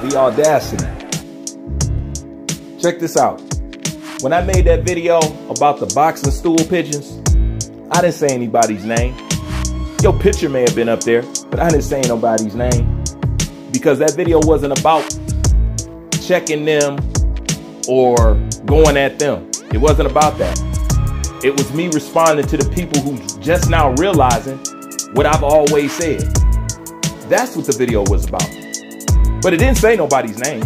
The audacity. Check this out. When I made that video about the boxing stool pigeons, I didn't say anybody's name. Your picture may have been up there, but I didn't say nobody's name. Because that video wasn't about checking them or going at them. It wasn't about that. It was me responding to the people who just now realizing what I've always said. That's what the video was about. But it didn't say nobody's name.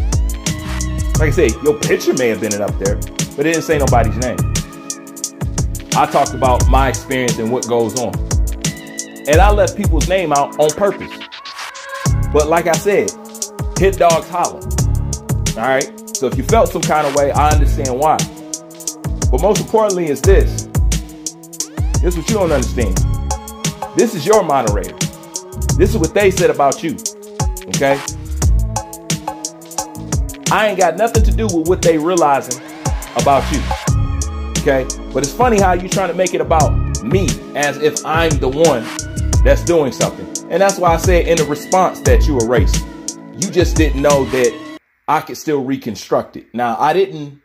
Like I said, your picture may have been up there, but it didn't say nobody's name. I talked about my experience and what goes on. And I left people's name out on purpose. But like I said, hit dogs holler. All right? So if you felt some kind of way, I understand why. But most importantly is this. This is what you don't understand. This is your moderator. This is what they said about you. Okay? I ain't got nothing to do with what they realizing about you. Okay? But it's funny how you trying to make it about me as if I'm the one that's doing something. And that's why I said in the response that you erased. You just didn't know that I could still reconstruct it. Now, I didn't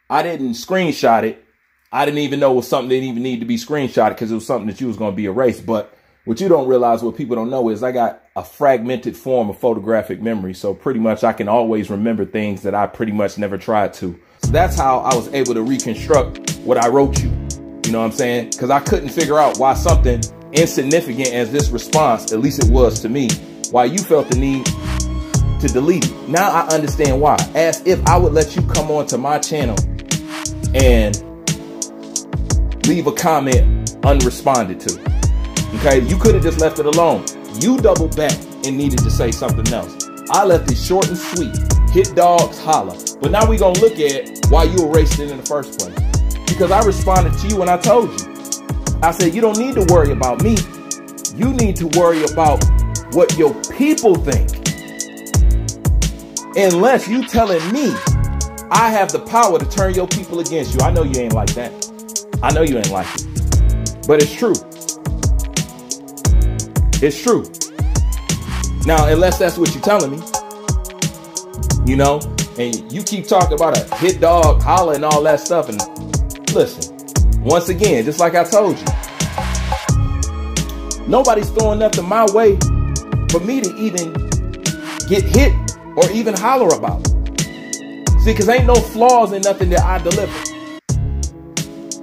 screenshot it. I didn't even know it was something that even needed to be screenshotted because it was something that you was going to be erased. But what you don't realize, what people don't know is I got a fragmented form of photographic memory. So pretty much I can always remember things that I pretty much never tried to. So that's how I was able to reconstruct what I wrote you. You know what I'm saying? Because I couldn't figure out why something insignificant as this response, at least it was to me, why you felt the need to delete it. Now I understand why. As if I would let you come onto my channel and leave a comment unresponded to. Okay, you could have just left it alone. You doubled back and needed to say something else. I left it short and sweet. Hit dogs holler. But now we're gonna look at why you erased it in the first place. Because I responded to you and I told you. I said, you don't need to worry about me. You need to worry about what your people think. Unless you telling me I have the power to turn your people against you. I know you ain't like that. I know you ain't like it. But it's true. It's true. Now, unless that's what you're telling me, you know, and you keep talking about a hit dog, holler and all that stuff. And listen, once again, just like I told you, nobody's throwing nothing my way for me to even get hit or even holler about. See, because ain't no flaws in nothing that I deliver.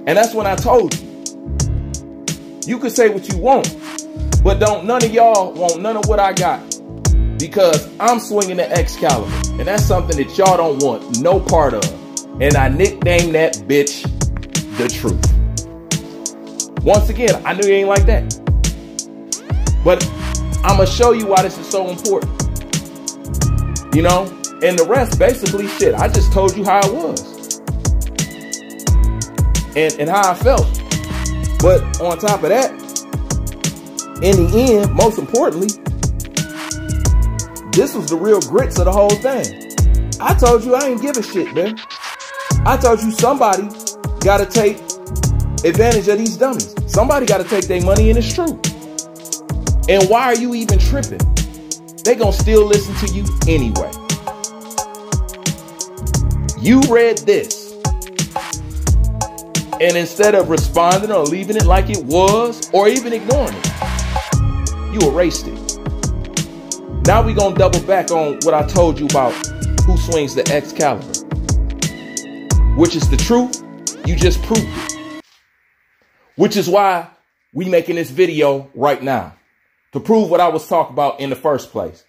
And that's when I told you. You could say what you want, but don't none of y'all want none of what I got. Because I'm swinging the Excalibur. And that's something that y'all don't want no part of. And I nicknamed that bitch The Truth. Once again, I knew you ain't like that. But I'm going to show you why this is so important. You know? And the rest, basically, shit, I just told you how it was. And how I felt. But on top of that, in the end, most importantly, this was the real grits of the whole thing. I told you I ain't give a shit, man. I told you somebody got to take advantage of these dummies. Somebody got to take their money, and it's true. And why are you even tripping? They gonna still listen to you anyway. You read this, and instead of responding or leaving it like it was, or even ignoring it, you erased it. Now we're gonna double back on what I told you about who swings the Excalibur, which is the truth. You just proved it. Which is why we making this video right now, to prove what I was talking about in the first place.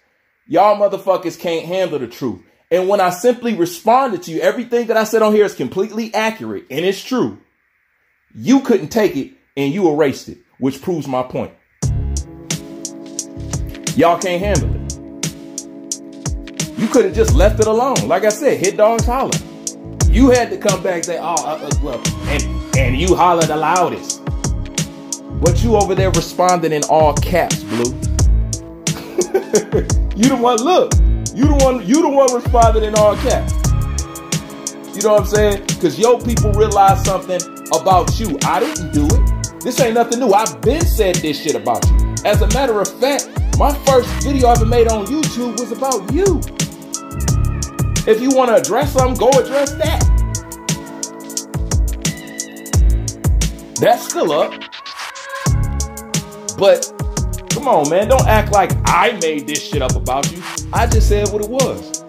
Y'all motherfuckers can't handle the truth. And when I simply responded to you, everything that I said on here is completely accurate and it's true. You couldn't take it and you erased it, which proves my point. Y'all can't handle it. You could have just left it alone. Like I said, hit dogs holler. You had to come back and say, well, and you holler the loudest. But you over there responding in all caps, Blue. You the one, look. You the one responding in all caps. You know what I'm saying? Because your people realize something about you. I didn't do it. This ain't nothing new. I've been said this shit about you. As a matter of fact, My first video I ever made on YouTube was about you. If you want to address something, go address that. That's still up. But come on, man, don't act like I made this shit up about you. I just said what it was.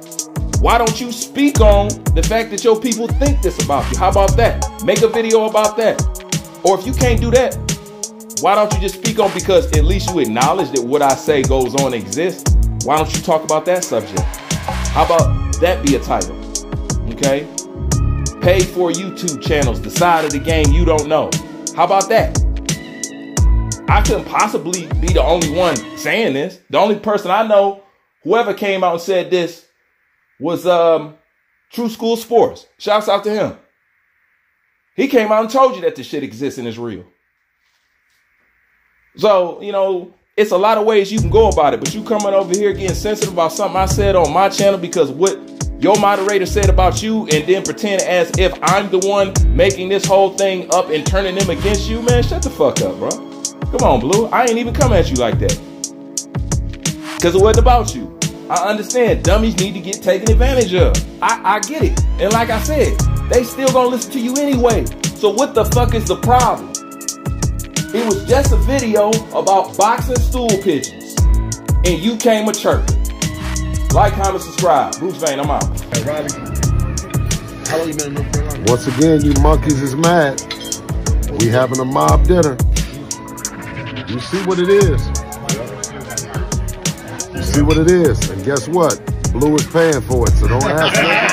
Why don't you speak on the fact that your people think this about you? How about that? Make a video about that. Or if you can't do that, why don't you just speak on, because at least you acknowledge that what I say goes on exists. Why don't you talk about that subject? How about that be a title? Okay? Pay for YouTube channels, the side of the game you don't know. How about that? I couldn't possibly be the only one saying this. The only person I know, whoever came out and said this, was True School Sports. Shouts out to him. He came out and told you that this shit exists and is real. So, you know, it's a lot of ways you can go about it, but you coming over here getting sensitive about something I said on my channel because what your moderator said about you, and then pretend as if I'm the one making this whole thing up and turning them against you, man, shut the fuck up, bro. Come on, Blue. I ain't even come at you like that. Because it wasn't about you. I understand dummies need to get taken advantage of. I get it. And like I said, they still gonna listen to you anyway. So what the fuck is the problem? It was just a video about boxing stool pigeons. And you came a chirping. Like, comment, subscribe. Bruce Vane, I'm out. Hey, Riley. How long you been in North Carolina? Once again, you monkeys is mad. We having a mob dinner. You see what it is. You see what it is. And guess what? Blue is paying for it, so don't ask me.